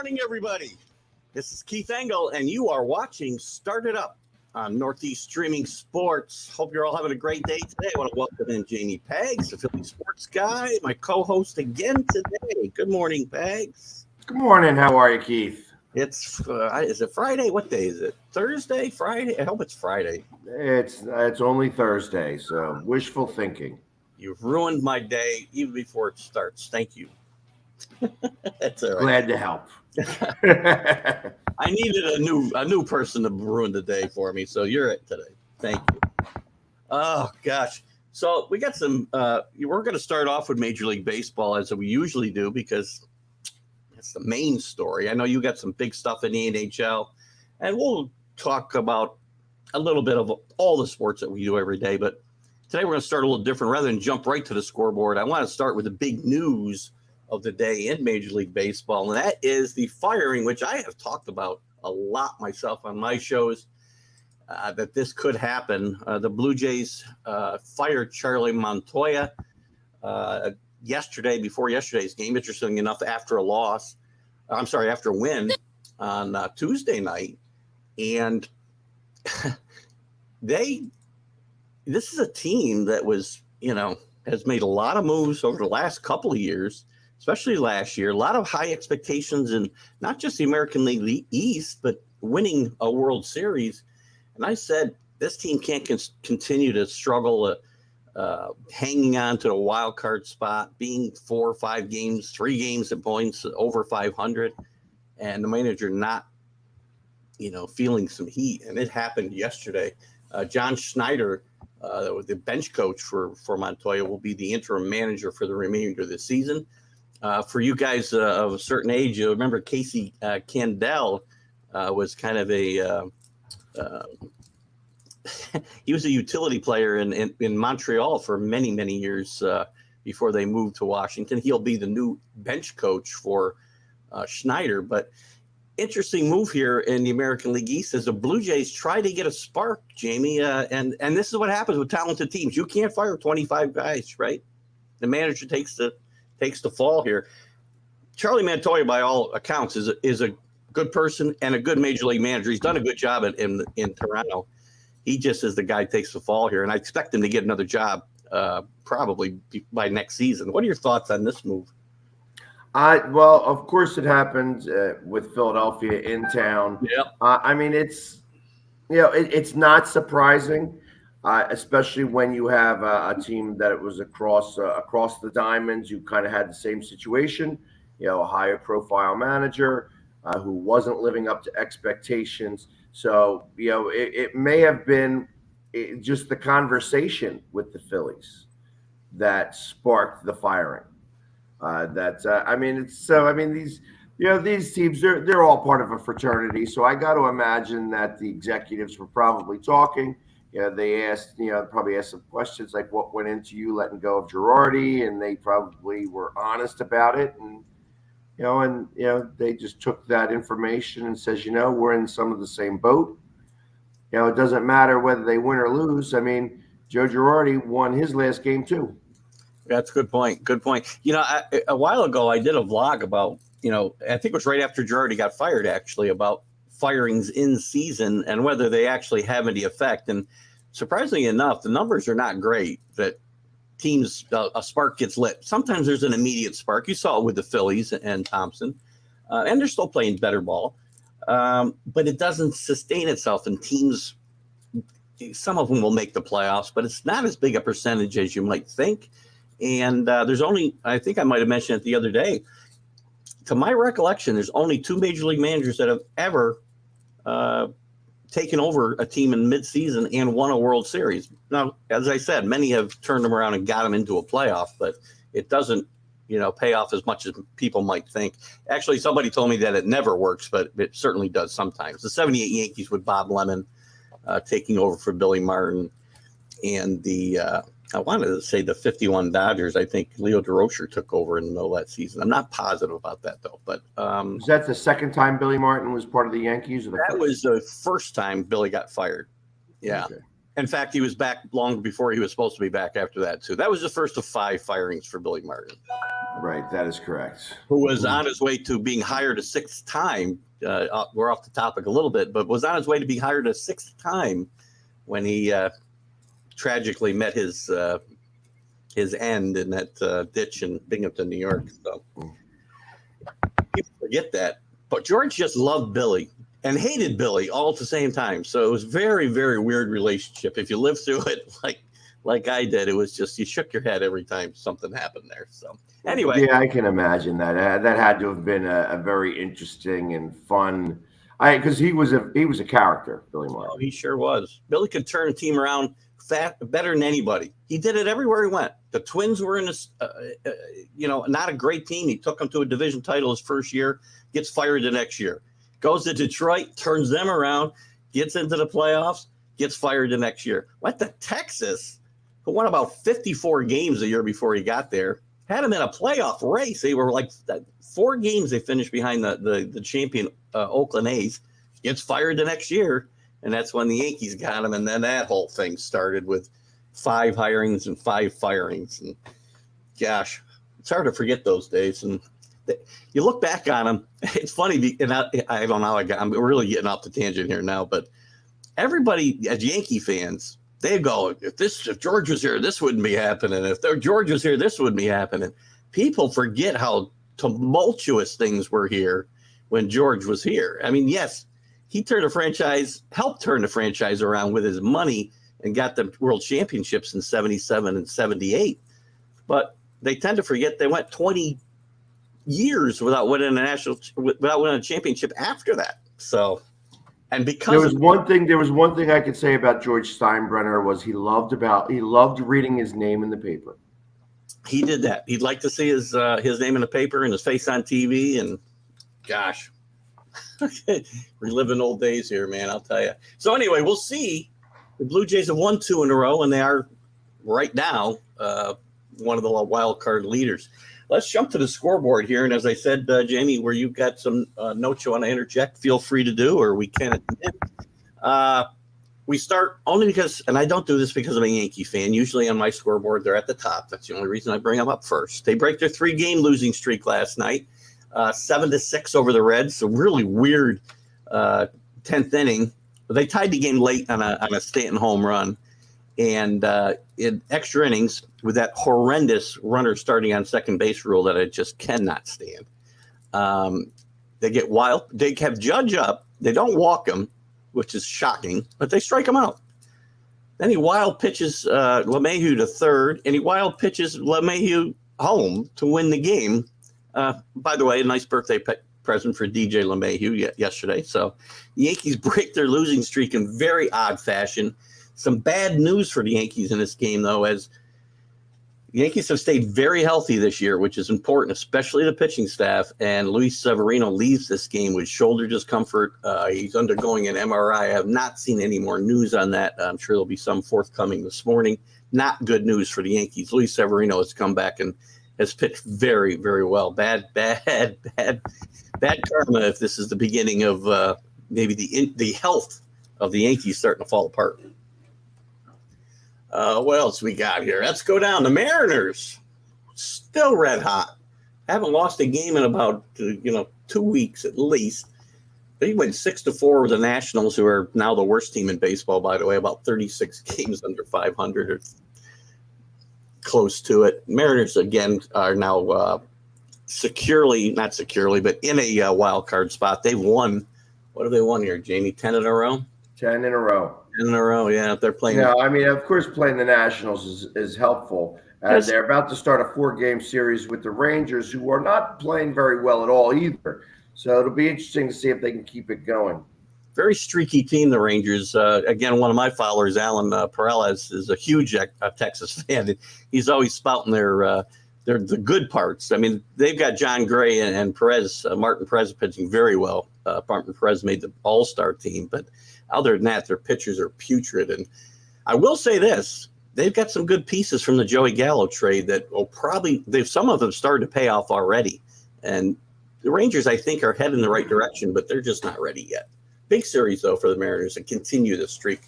morning, everybody. This is Keith Engel, and you are watching Start It Up on NorthEast Streaming Sports. Hope you're all having a great day today. I want to welcome in Jamie Peggs, the Philly sports guy, my co-host again today. Good morning, Peggs. Good morning. How are you, Keith? It's is it Friday? What day is it? Thursday? Friday? I hope it's Friday. It's only Thursday, so wishful thinking. You've ruined my day even before it starts. Thank you. That's all right. Glad to help. I needed a new person to ruin the day for me, so you're it today. Thank you. Oh gosh, so we got some. We're going to start off with Major League Baseball as we usually do because that's the main story. I know you got some big stuff in the NHL, and we'll talk about a little bit of all the sports that we do every day. But today we're going to start a little different. Rather than jump right to the scoreboard, I want to start with the big news of the day in Major League Baseball, and that is the firing, which I have talked about a lot myself on my shows, that this could happen. The Blue Jays fired Charlie Montoya yesterday, before yesterday's game, interestingly enough, after a win on Tuesday night. And this is a team that was, has made a lot of moves over the last couple of years, especially last year. A lot of high expectations in not just the American League East, but winning a World Series. And I said, this team can't continue to struggle hanging on to the wild card spot, being 4 or 5 games, 3 games at points over 500, and the manager not, feeling some heat. And it happened yesterday. John Schneider, the bench coach for Montoya, will be the interim manager for the remainder of the season. For you guys of a certain age, you remember Casey Candell was kind of he was a utility player in Montreal for many, many years before they moved to Washington. He'll be the new bench coach for Schneider. But interesting move here in the American League East as the Blue Jays try to get a spark, Jamie. And this is what happens with talented teams. You can't fire 25 guys, right? The manager takes the fall here. Charlie Montoya, by all accounts, is a good person and a good major league manager. He's done a good job in Toronto. He just is the guy who takes the fall here, and I expect him to get another job probably by next season. What are your thoughts on this move? Well, of course it happened with Philadelphia in town. Yeah. I mean, it's not surprising. Especially when you have a team that was across the diamonds. You kind of had the same situation, a higher profile manager who wasn't living up to expectations. So, it may have been just the conversation with the Phillies that sparked the firing. These teams, they're all part of a fraternity. So I got to imagine that the executives were probably talking. They asked, probably asked some questions like what went into you letting go of Girardi, and they probably were honest about it. And, they just took that information and says, we're in some of the same boat. It doesn't matter whether they win or lose. I mean, Joe Girardi won his last game too. That's a good point. Good point. A while ago, I did a vlog about, I think it was right after Girardi got fired, actually, about firings in season and whether they actually have any effect. And surprisingly enough, the numbers are not great that teams, a spark gets lit. Sometimes there's an immediate spark. You saw it with the Phillies and Thompson, and they're still playing better ball. But it doesn't sustain itself, and teams, some of them will make the playoffs, but it's not as big a percentage as you might think. And there's only, I think I might have mentioned it the other day, to my recollection, there's only 2 major league managers that have ever taken over a team in midseason and won a World Series. Now, as I said, many have turned them around and got them into a playoff, but it doesn't, pay off as much as people might think. Actually, somebody told me that it never works, but it certainly does sometimes. The 78 Yankees with Bob Lemon taking over for Billy Martin, and the I wanted to say the 51 Dodgers. I think Leo DeRocher took over in the middle of that season. I'm not positive about that, though. But was that the second time Billy Martin was part of the Yankees? Or that was the first time Billy got fired. Yeah. Okay. In fact, he was back long before he was supposed to be back after that, too. That was the first of 5 firings for Billy Martin. Right, that is correct. who was on his way to being hired a sixth time. We're off the topic a little bit, but was on his way to be hired a sixth time when he tragically met his end in that ditch in Binghamton, New York. So people forget that. But George just loved Billy and hated Billy all at the same time. So it was very, very weird relationship. If you lived through it like I did, it was just you shook your head every time something happened there. So anyway. Yeah, I can imagine that. That had to have been a very interesting and fun. Because he was a character, Billy Martin. Oh, he sure was. Billy could turn a team around better than anybody. He did it everywhere he went. The Twins were in this, not a great team. He took them to a division title his first year, gets fired the next year. Goes to Detroit, turns them around, gets into the playoffs, gets fired the next year. Went to Texas, who won about 54 games a year before he got there. Had him in a playoff race. They were like 4 games they finished behind the champion Oakland A's. Gets fired the next year, and that's when the Yankees got him. And then that whole thing started with 5 hirings and 5 firings. And gosh, it's hard to forget those days. And you look back on them, it's funny. And I don't know. I'm really getting off the tangent here now, but everybody as Yankee fans, they go, if George was here, this wouldn't be happening. If George was here, this wouldn't be happening. People forget how tumultuous things were here when George was here. I mean, yes, he helped turn the franchise around with his money and got the world championships in 77 and 78. But they tend to forget they went 20 years without winning a championship after that. So, and because there was one thing I could say about George Steinbrenner was he loved reading his name in the paper. He did that. He'd like to see his name in the paper and his face on TV. And gosh, reliving old days here, man. I'll tell you. So anyway, we'll see. The Blue Jays have won 2 in a row, and they are right now one of the wild card leaders. Let's jump to the scoreboard here. And as I said, Jamie, where you've got some notes you want to interject, feel free to do, or we can admit. We start only because, and I don't do this because I'm a Yankee fan. Usually on my scoreboard, they're at the top. That's the only reason I bring them up first. They break their 3-game losing streak last night, 7-6 over the Reds. So really weird 10th inning. They tied the game late on a Stanton home run. And in extra innings, with that horrendous runner starting on second base rule that I just cannot stand. They get wild. They have Judge up. They don't walk him, which is shocking, but they strike him out. Then he wild pitches LeMahieu to third, and he wild pitches LeMahieu home to win the game. By the way, a nice birthday present for DJ LeMahieu yesterday. So the Yankees break their losing streak in very odd fashion. Some bad news for the Yankees in this game, though, as the Yankees have stayed very healthy this year, which is important, especially the pitching staff. And Luis Severino leaves this game with shoulder discomfort. He's undergoing an MRI. I have not seen any more news on that. I'm sure there'll be some forthcoming this morning. Not good news for the Yankees. Luis Severino has come back and has pitched very, very well. Bad karma if this is the beginning of maybe the health of the Yankees starting to fall apart. What else we got here? Let's go down. The Mariners, still red hot. Haven't lost a game in about 2 weeks at least. They went 6-4 with the Nationals, who are now the worst team in baseball, by the way, about 36 games under 500 or close to it. Mariners, again, are now not securely, but in a wild card spot. They've won. What have they won here, Jamie? 10 in a row? 10 in a row. In a row, yeah. They're playing. Yeah, I mean, of course, playing the Nationals is helpful. They're about to start a 4-game series with the Rangers, who are not playing very well at all either. So it'll be interesting to see if they can keep it going. Very streaky team, the Rangers. Again, one of my followers, Alan Perales, is a huge Texas fan. He's always spouting the good parts. I mean, they've got John Gray and Perez, Martin Perez pitching very well. Martin Perez made the All-Star team, but other than that, their pitchers are putrid. And I will say this, they've got some good pieces from the Joey Gallo trade that will some of them started to pay off already. And the Rangers, I think, are heading in the right direction, but they're just not ready yet. Big series, though, for the Mariners to continue the streak.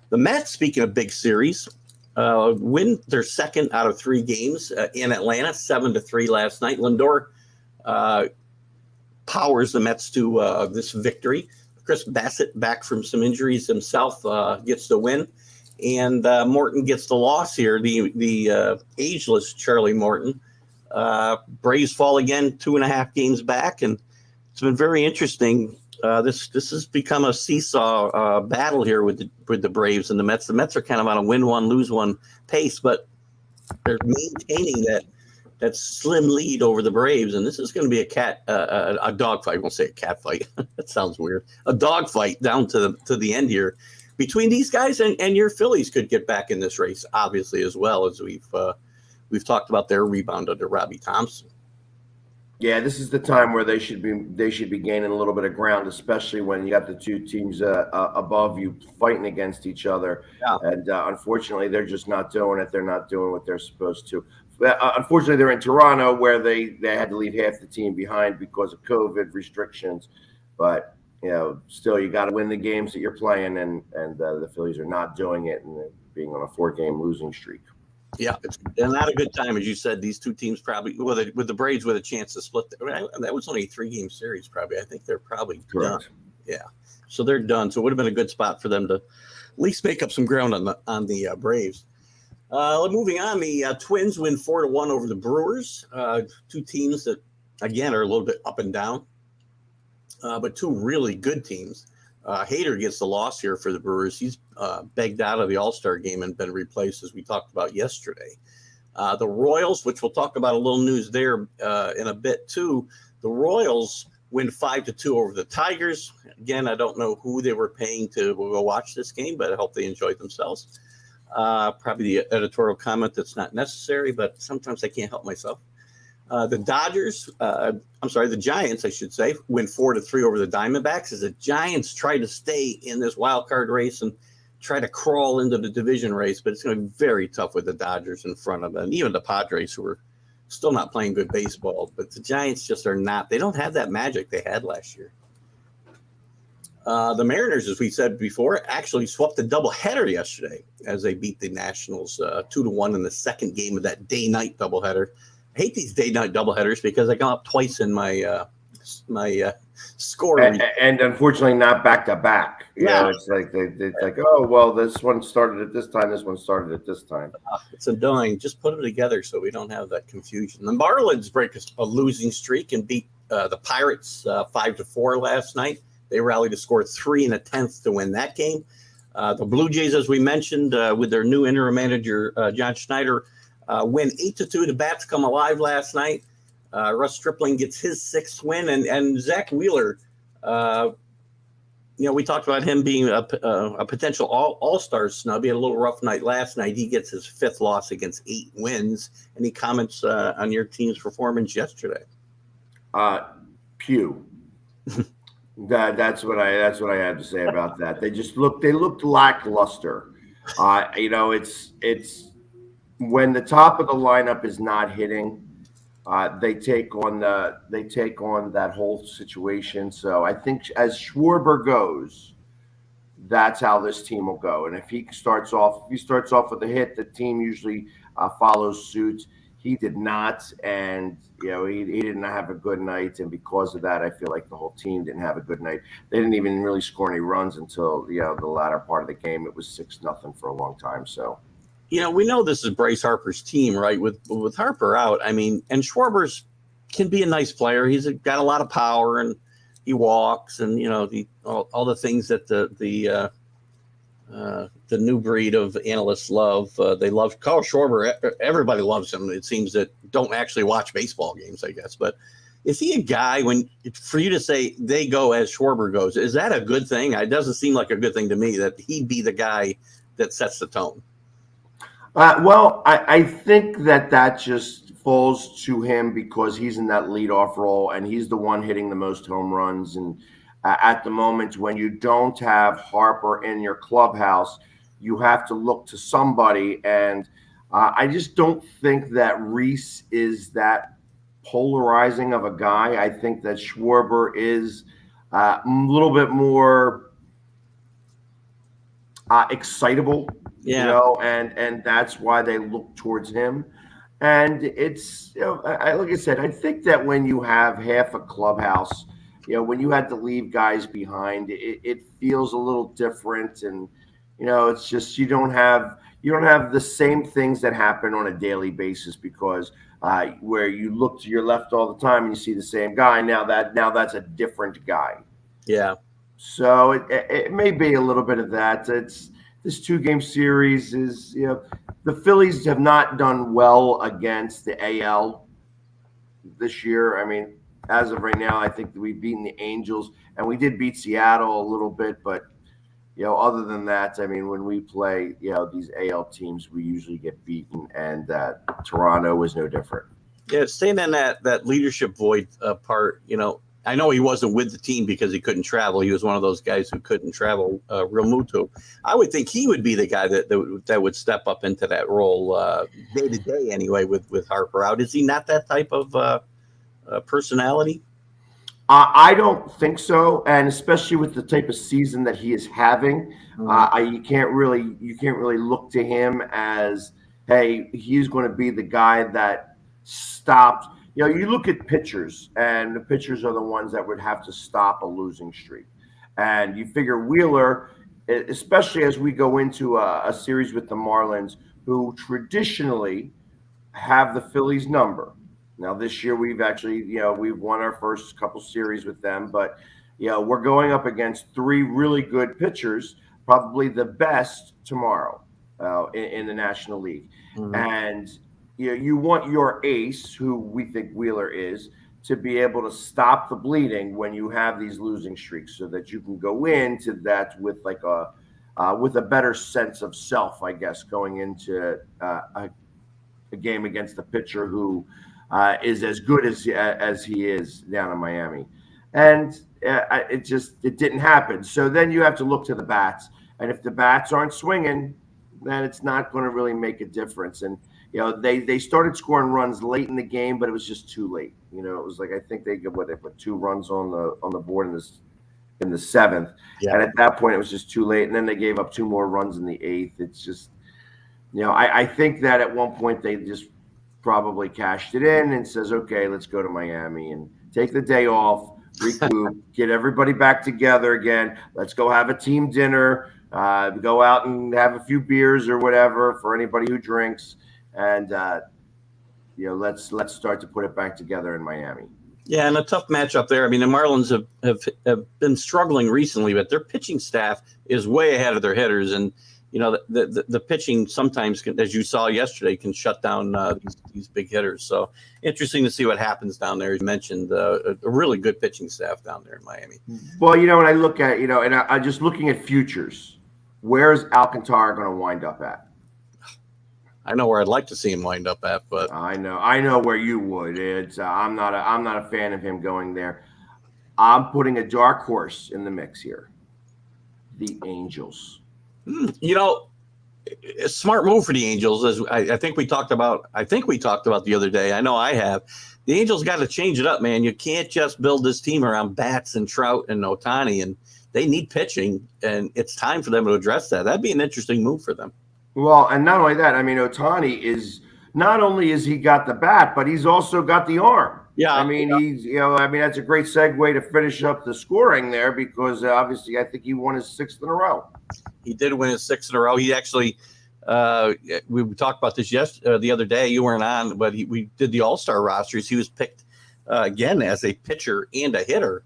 The Mets, speaking of big series, win their second out of 3 games in Atlanta, 7-3 last night. Lindor powers the Mets to this victory. Chris Bassett, back from some injuries himself, gets the win. And Morton gets the loss here, the ageless Charlie Morton. Braves fall again, 2.5 games back, and it's been very interesting. This has become a seesaw battle here with the Braves and the Mets. The Mets are kind of on a win one, lose one pace, but they're maintaining that slim lead over the Braves, and this is going to be a dog fight. I won't say a cat fight. That sounds weird. A dog fight down to the end here between these guys, and your Phillies could get back in this race, obviously, as well, as we've talked about their rebound under Robbie Thompson. Yeah, this is the time where they should be gaining a little bit of ground, especially when you got the 2 teams above you fighting against each other. Yeah. And unfortunately, they're just not doing it. They're not doing what they're supposed to. Unfortunately, they're in Toronto, where they had to leave half the team behind because of COVID restrictions. But still, you got to win the games that you're playing, and the Phillies are not doing it, and they're being on a 4-game losing streak. Yeah, it's not a good time, as you said. These 2 teams probably, with the Braves with a chance to split. That was only a 3-game series, probably. I think they're probably Correct. done. Yeah, so they're done. So it would have been a good spot for them to at least make up some ground on the Braves. Moving on, the Twins win 4-1 over the Brewers. 2 teams that, again, are a little bit up and down, but 2 really good teams. Hader gets the loss here for the Brewers. He's begged out of the All-Star game and been replaced, as we talked about yesterday. The Royals, which we'll talk about a little news there in a bit too. The Royals win 5-2 over the Tigers. Again, I don't know who they were paying to go watch this game, but I hope they enjoyed themselves. Probably the editorial comment that's not necessary, but sometimes I can't help myself. The Giants, I should say, win 4-3 over the Diamondbacks, as the Giants try to stay in this wild card race and try to crawl into the division race, but it's going to be very tough with the Dodgers in front of them, and even the Padres, who are still not playing good baseball. But the Giants just are not. They don't have that magic they had last year. The Mariners, as we said before, actually swept a doubleheader yesterday as they beat the Nationals 2-1 in the second game of that day-night doubleheader. I hate these day-night doubleheaders because I come up twice in my score. And unfortunately, not back-to-back. Yeah. It's like, oh, well, this one started at this time, this one started at this time. It's annoying. Just put them together so we don't have that confusion. The Marlins break a losing streak and beat the Pirates 5-4 last night. They rallied to score 3 1/10 to win that game. The Blue Jays, as we mentioned, with their new interim manager, John Schneider, win 8-2. The Bats come alive last night. Russ Stripling gets his 6th win, and Zach Wheeler. We talked about him being a potential all-star snub. He had a little rough night last night. He gets his 5th loss against 8 wins. Any comments on your team's performance yesterday? Pew. That's what I had to say about that. They looked lackluster. It's when the top of the lineup is not hitting, they take on that whole situation. So I think as Schwarber goes, that's how this team will go. And if he starts off with a hit, the team usually follows suit. He did not, and he didn't have a good night, and because of that, I feel like the whole team didn't have a good night. They didn't even really score any runs until the latter part of the game. It was 6-0 for a long time. So, we know this is Bryce Harper's team, right? With Harper out, I mean, and Schwarber's can be a nice player. He's got a lot of power, and he walks, and all the things that the new breed of analysts love. They love Carl Schwarber. Everybody loves him. It seems that don't actually watch baseball games, I guess. But is he a guy for you to say they go as Schwarber goes? Is that a good thing? It doesn't seem like a good thing to me that he'd be the guy that sets the tone. Well, I think that just falls to him because he's in that leadoff role and he's the one hitting the most home runs. And at the moment when you don't have Harper in your clubhouse, you have to look to somebody. And I just don't think that Reese is that polarizing of a guy. I think that Schwarber is a little bit more excitable, Yeah. and that's why they look towards him. And it's, like I said, I think that when you have half a clubhouse, when you had to leave guys behind, it feels a little different, and it's just you don't have the same things that happen on a daily basis because where you look to your left all the time and you see the same guy. Now that's a different guy. Yeah. So it may be a little bit of that. It's this 2 game series is the Phillies have not done well against the AL this year. I mean, as of right now, I think that we've beaten the Angels and we did beat Seattle a little bit, but other than that, I mean, when we play these AL teams, we usually get beaten, and Toronto is no different. Yeah, staying in that leadership void part, I know he wasn't with the team because he couldn't travel. He was one of those guys who couldn't travel. Real Muto, I would think he would be the guy that would step up into that role day to day anyway. With Harper out, is he not that type of personality? I don't think so, and especially with the type of season that he is having, you can't really look to him as, hey, he's going to be the guy that stops. You look at pitchers, and the pitchers are the ones that would have to stop a losing streak, and you figure Wheeler, especially as we go into a series with the Marlins, who traditionally have the Phillies number. Now this year we've actually, we've won our first couple series with them, but we're going up against 3 really good pitchers, probably the best tomorrow in the National League. Mm-hmm. And you want your ace, who we think Wheeler is, to be able to stop the bleeding when you have these losing streaks, so that you can go into that with with a better sense of self, I guess, going into a game against the pitcher who is as good as he is down in Miami, and it didn't happen. So then you have to look to the bats, and if the bats aren't swinging, then it's not going to really make a difference. And they started scoring runs late in the game, but it was just too late. It was like, I think they put 2 runs on the board in the 7th, Yeah. and at that point it was just too late. And then they gave up 2 more runs in the 8th. It's just I think that at one point they just probably cashed it in and says, okay, let's go to Miami and take the day off, recoup, get everybody back together again. Let's go have a team dinner, go out and have a few beers or whatever for anybody who drinks, and let's start to put it back together in Miami. Yeah, and a tough matchup there. I mean, the Marlins have been struggling recently, but their pitching staff is way ahead of their hitters, and the pitching sometimes, as you saw yesterday, can shut down these big hitters. So interesting to see what happens down there. You mentioned a really good pitching staff down there in Miami. Well, when I look at and I just looking at futures, where's Alcantara going to wind up at? I know where I'd like to see him wind up at, but I know where you would. It's I'm not a fan of him going there. I'm putting a dark horse in the mix here. The Angels. A smart move for the Angels, as I think we talked about. I think we talked about the other day. I know I have. The Angels got to change it up, man. You can't just build this team around bats and Trout and Ohtani, and they need pitching, and it's time for them to address that. That'd be an interesting move for them. Well, and not only that, I mean, Ohtani is not only has he got the bat, but he's also got the arm. Yeah, I mean, he's that's a great segue to finish up the scoring there, because obviously I think he won his 6th in a row. He did win his 6th in a row. He actually, we talked about this the other day. You weren't on, but we did the All-Star rosters. He was picked again as a pitcher and a hitter,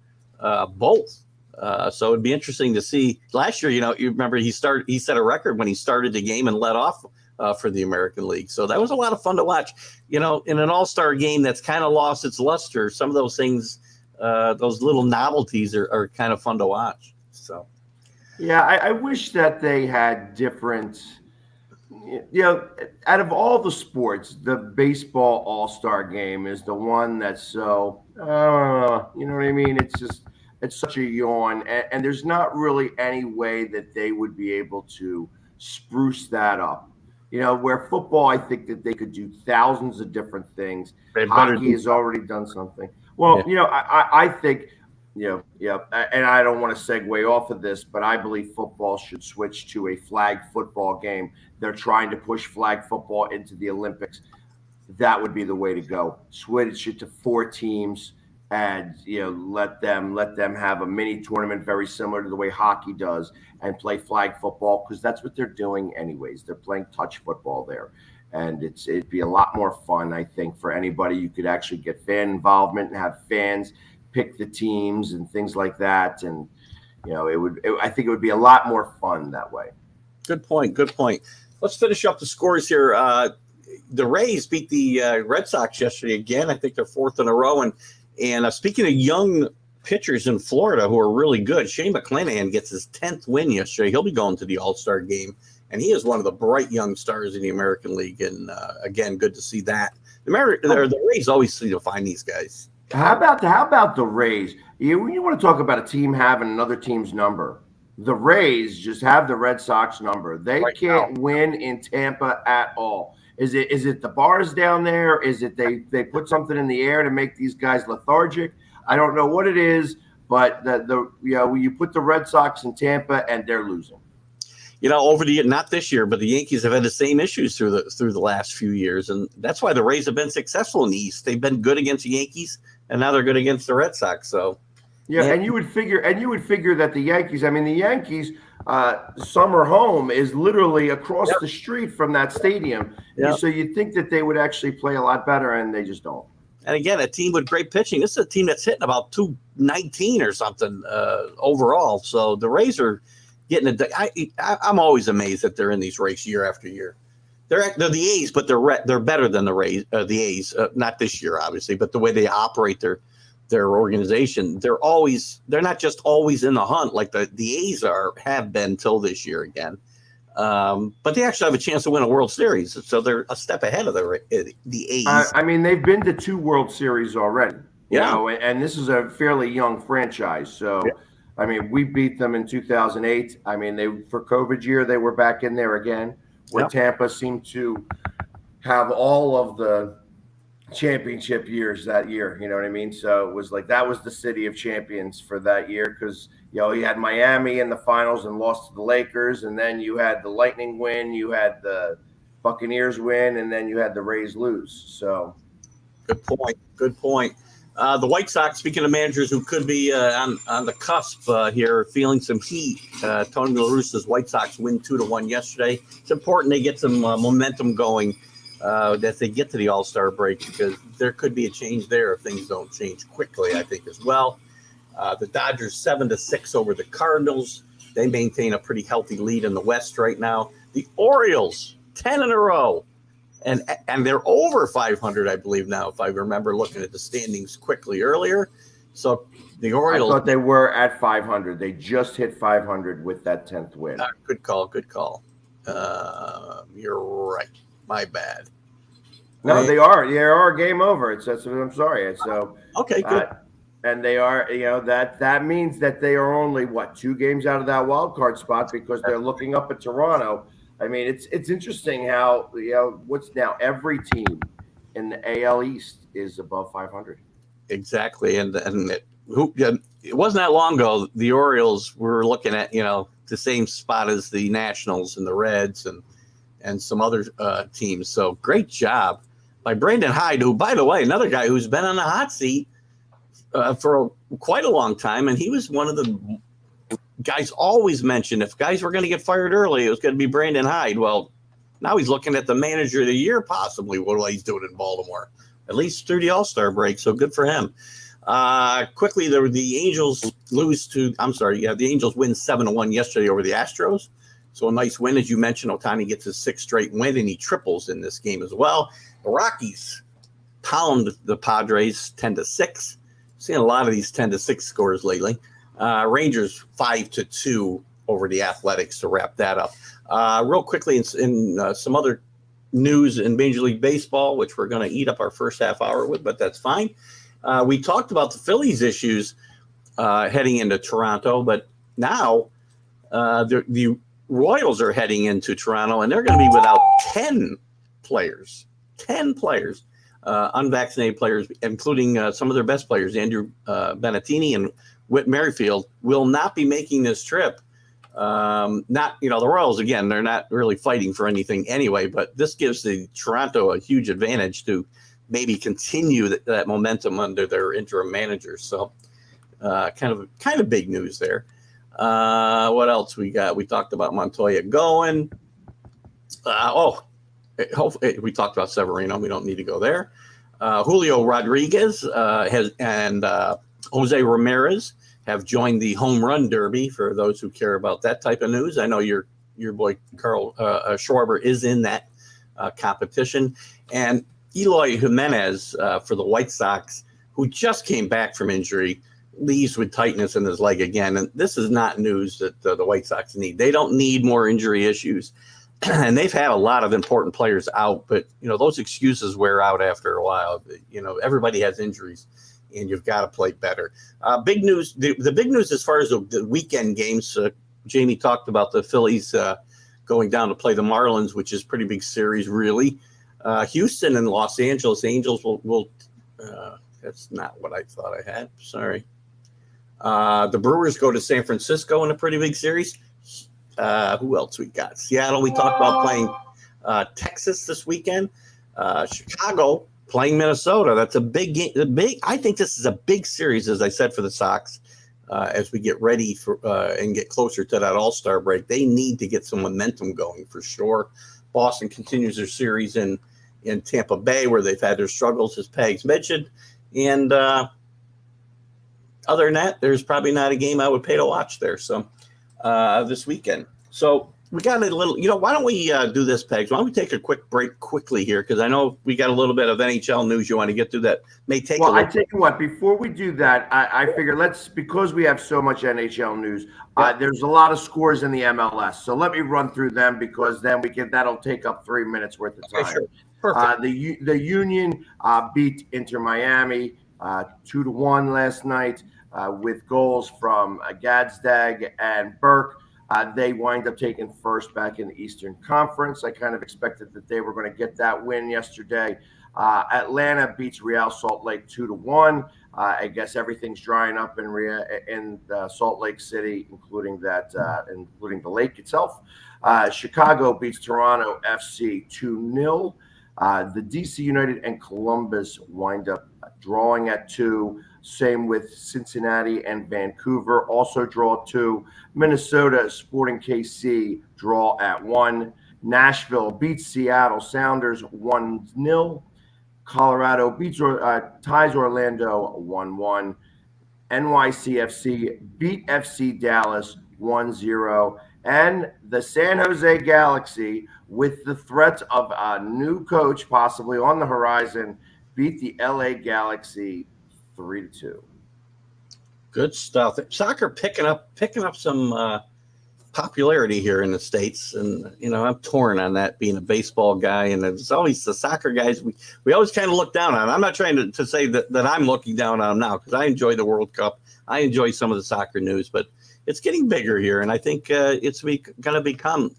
both. So it'd be interesting to see. Last year, you remember he set a record when he started the game and led off for the American League. So that was a lot of fun to watch. In an All-Star game that's kind of lost its luster, some of those things, those little novelties are kind of fun to watch. So. Yeah, I wish that they had different, out of all the sports, the baseball All-Star game is the one that's so, you know what I mean? It's such a yawn, and there's not really any way that they would be able to spruce that up. Where football, I think that they could do thousands of different things. Hockey has already done something. Well, yeah. I think Yeah. And I don't want to segue off of this, but I believe football should switch to a flag football game. They're trying to push flag football into the Olympics. That would be the way to go. Switch it to 4 teams, and let them have a mini tournament very similar to the way hockey does, and play flag football, because that's what they're doing anyways. They're playing touch football there, and it'd be a lot more fun, I think, for anybody. You could actually get fan involvement and have fans pick the teams and things like that, and I think it would be a lot more fun that way. Good point. Good point. Let's finish up the scores here. The Rays beat the Red Sox yesterday again. I think they're fourth in a row. And speaking of young pitchers in Florida who are really good, Shane McClanahan gets his 10th win yesterday. He'll be going to the All-Star game, and he is one of the bright young stars in the American League. And again, good to see that. The Rays always seem to find these guys. How about the Rays? You want to talk about a team having another team's number? The Rays just have the Red Sox number. They can't win in Tampa at all. Is it the bars down there? Is it they put something in the air to make these guys lethargic? I don't know what it is, but you put the Red Sox in Tampa and they're losing. Not this year, but the Yankees have had the same issues through the last few years, and that's why the Rays have been successful in the East. They've been good against the Yankees, and now they're good against the Red Sox. So, and you would figure that the Yankees, summer home is literally across the street from that stadium. Yep. So you'd think that they would actually play a lot better, and they just don't. And again, a team with great pitching. This is a team that's hitting about 219 or something overall. So the Rays are getting it. I'm always amazed that they're in these races year after year. They're the A's, but they're better than the A's. Not this year, obviously, but the way they operate their organization, they're not just always in the hunt like the A's have been till this year again. But they actually have a chance to win a World Series, so they're a step ahead of the A's. They've been to 2 World Series already. Yeah, and this is a fairly young franchise. So, we beat them in 2008. For COVID year, they were back in there again, where Tampa seemed to have all of the championship years that year. You know what I mean? So it was like that was the city of champions for that year, because you had Miami in the finals and lost to the Lakers, and then you had the Lightning win, you had the Buccaneers win, and then you had the Rays lose. So good point. The White Sox, speaking of managers who could be on the cusp here, feeling some heat. Tony La Russa's White Sox win 2-1 yesterday. It's important they get some momentum going as they get to the All-Star break, because there could be a change there if things don't change quickly, I think, as well. The Dodgers 7-6 over the Cardinals. They maintain a pretty healthy lead in the West right now. The Orioles 10 in a row, and they're over 500, I believe now, if I remember looking at the standings quickly earlier. So the Orioles, I thought they were at 500. They just hit 500 with that 10th win. Good call. You're right. My bad. No, they are game over. I'm sorry. So okay, good. And they are, that means that they are only 2 games out of that wild card spot, because they're looking up at Toronto. It's interesting how what's now every team in the AL East is above 500. Exactly, and it wasn't that long ago. The Orioles were looking at the same spot as the Nationals and the Reds and some other teams. So great job by Brandon Hyde, who, by the way, another guy who's been on the hot seat for quite a long time, and he was one of the guys always mentioned if guys were going to get fired early, it was going to be Brandon Hyde. Well, now he's looking at the manager of the year, possibly, what he's doing in Baltimore, at least through the All-Star break. So good for him. Quickly, the Angels the Angels win 7-1 yesterday over the Astros. So a nice win, as you mentioned. Ohtani gets his 6th straight win, and he triples in this game as well. The Rockies pound the Padres 10-6. Seen a lot of these 10-6 scores lately. Rangers 5-2 over the Athletics to wrap that up. Real quickly, in some other news in Major League Baseball, which we're going to eat up our first half hour with, but that's fine. We talked about the Phillies issues heading into Toronto, but now the Royals are heading into Toronto, and they're going to be without 10 players, unvaccinated players, including some of their best players, Andrew Benattini and Whit Merrifield, will not be making this trip. Not, the Royals, again, they're not really fighting for anything anyway, but this gives the Toronto a huge advantage to maybe continue that momentum under their interim managers. So kind of big news there. What else we got? We talked about Montoya going. We talked about Severino. We don't need to go there. Julio Rodriguez and Jose Ramirez have joined the home run derby for those who care about that type of news. I know your boy Carl Schwarber is in that competition. And Eloy Jimenez for the White Sox, who just came back from injury, leaves with tightness in his leg again. And this is not news that the White Sox need. They don't need more injury issues. And they've had a lot of important players out, but those excuses wear out after a while. Everybody has injuries, and you've got to play better. Big news. The big news as far as the weekend games. Jamie talked about the Phillies going down to play the Marlins, which is a pretty big series, really. Houston and Los Angeles Angels will. That's not what I thought I had. Sorry. The Brewers go to San Francisco in a pretty big series. Who else we got? Seattle, we talked about playing Texas this weekend. Chicago playing Minnesota. That's a big game. I think this is a big series, as I said, for the Sox. As we get ready for and get closer to that All-Star break, they need to get some momentum going for sure. Boston continues their series in Tampa Bay, where they've had their struggles, as Pags mentioned. And other than that, there's probably not a game I would pay to watch there. So this weekend. So we got a little, why don't we do this, Pegs? Why don't we take a quick break quickly here? Because I know we got a little bit of NHL news you want to get through that may take I tell you what, before we do that, I figure because we have so much NHL news, there's a lot of scores in the MLS. So let me run through them because then that'll take up 3 minutes worth of time. Okay, sure. Perfect. The Union beat Inter Miami 2-1 last night with goals from Gazdag and Burke. They wind up taking first back in the Eastern Conference. I kind of expected that they were going to get that win yesterday. Atlanta beats Real Salt Lake 2-1. I guess everything's drying up in Salt Lake City, including the lake itself. Chicago beats Toronto FC 2-0. The DC United and Columbus wind up drawing at 2. Same with Cincinnati and Vancouver, also draw 2. Minnesota Sporting KC draw at 1. Nashville beats Seattle Sounders 1-0. Colorado ties Orlando 1-1. NYCFC beat FC Dallas 1-0. And the San Jose Galaxy, with the threat of a new coach possibly on the horizon, beat the LA Galaxy 3-2. Good stuff. Soccer picking up some popularity here in the States, and I'm torn on that, being a baseball guy, and it's always the soccer guys we always kind of look down on. I'm not trying to say that I'm looking down on them now, because I enjoy the World Cup. I enjoy some of the soccer news, but it's getting bigger here, and I think it's going to become.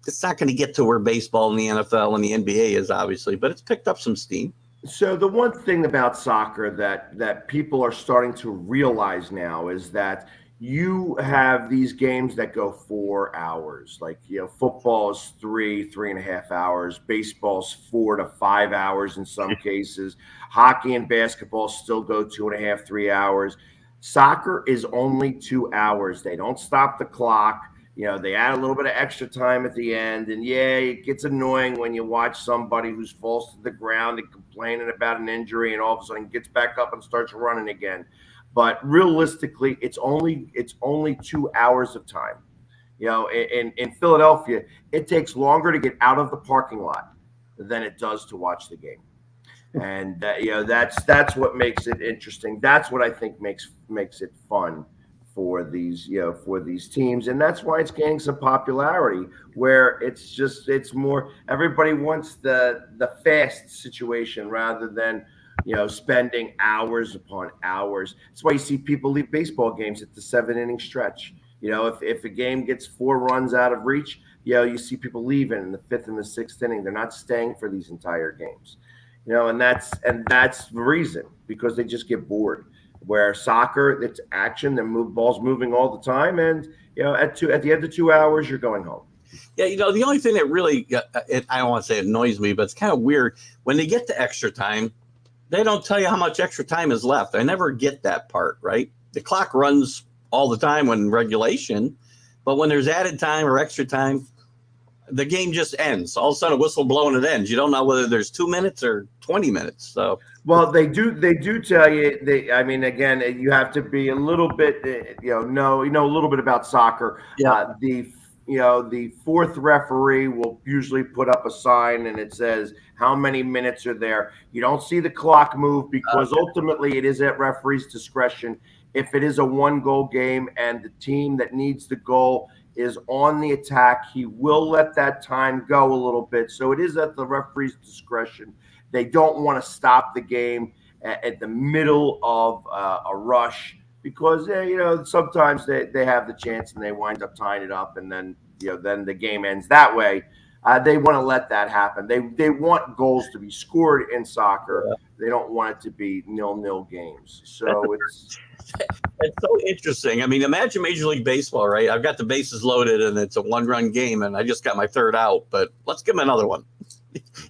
It's not going to get to where baseball and the NFL and the NBA is, obviously, but it's picked up some steam. So the one thing about soccer that people are starting to realize now is that you have these games that go 4 hours. Like, football is 3.5 hours. Baseball's 4 to 5 hours in some cases. Hockey and basketball still go 2.5, 3 hours. Soccer is only 2 hours. They don't stop the clock. They add a little bit of extra time at the end. And it gets annoying when you watch somebody who's falls to the ground and complaining about an injury and all of a sudden gets back up and starts running again. But realistically, it's only 2 hours of time. In Philadelphia, it takes longer to get out of the parking lot than it does to watch the game. And that's what makes it interesting. That's what I think makes it fun for these teams, and that's why it's gaining some popularity, where it's more, everybody wants the fast situation rather than spending hours upon hours. That's why you see people leave baseball games at the 7-inning stretch. If a game gets 4 runs out of reach, you see people leaving in the 5th and the 6th inning. They're not staying for these entire games. And that's the reason, because they just get bored. Where soccer, it's action, the ball's moving all the time, and at the end of 2 hours, you're going home. Yeah, the only thing that really, I don't want to say annoys me, but it's kind of weird when they get to extra time. They don't tell you how much extra time is left. I never get that part, right? The clock runs all the time when regulation, but when there's added time or extra time, the game just ends. All of a sudden, a whistle blowing, it ends. You don't know whether there's 2 minutes or 20 minutes. So, well, they do tell you. I mean, again, you have to be a little bit, a little bit about soccer. yeah, The fourth referee will usually put up a sign and it says how many minutes are there. You don't see the clock move because ultimately it is at referee's discretion. If it is a 1-goal game and the team that needs the goal is on the attack, he will let that time go a little bit. So it is at the referee's discretion. They don't want to stop the game at the middle of a rush because sometimes they have the chance and they wind up tying it up, and then then the game ends that way. They want to let that happen. They want goals to be scored in soccer. Yeah. They don't want it to be 0-0 games. So it's so interesting. I mean, imagine Major League Baseball, right? I've got the bases loaded and it's a 1-run game, and I just got my third out, but let's give him another one.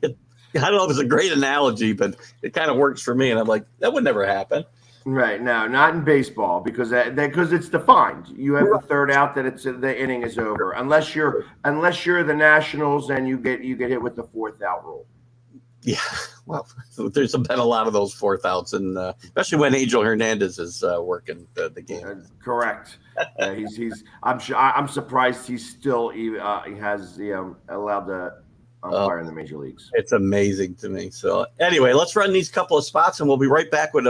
I don't know if it's a great analogy, but it kind of works for me. And I'm like, that would never happen. Right. No, not in baseball because it's defined. You have the third out that the inning is over, unless you're the Nationals and you get hit with the fourth out rule. Yeah, well, there's been a lot of those fourth outs, and especially when Angel Hernandez is working the game. Correct. I'm surprised he's still he has allowed to umpire in the major leagues. It's amazing to me. So anyway, let's run these couple of spots, and we'll be right back with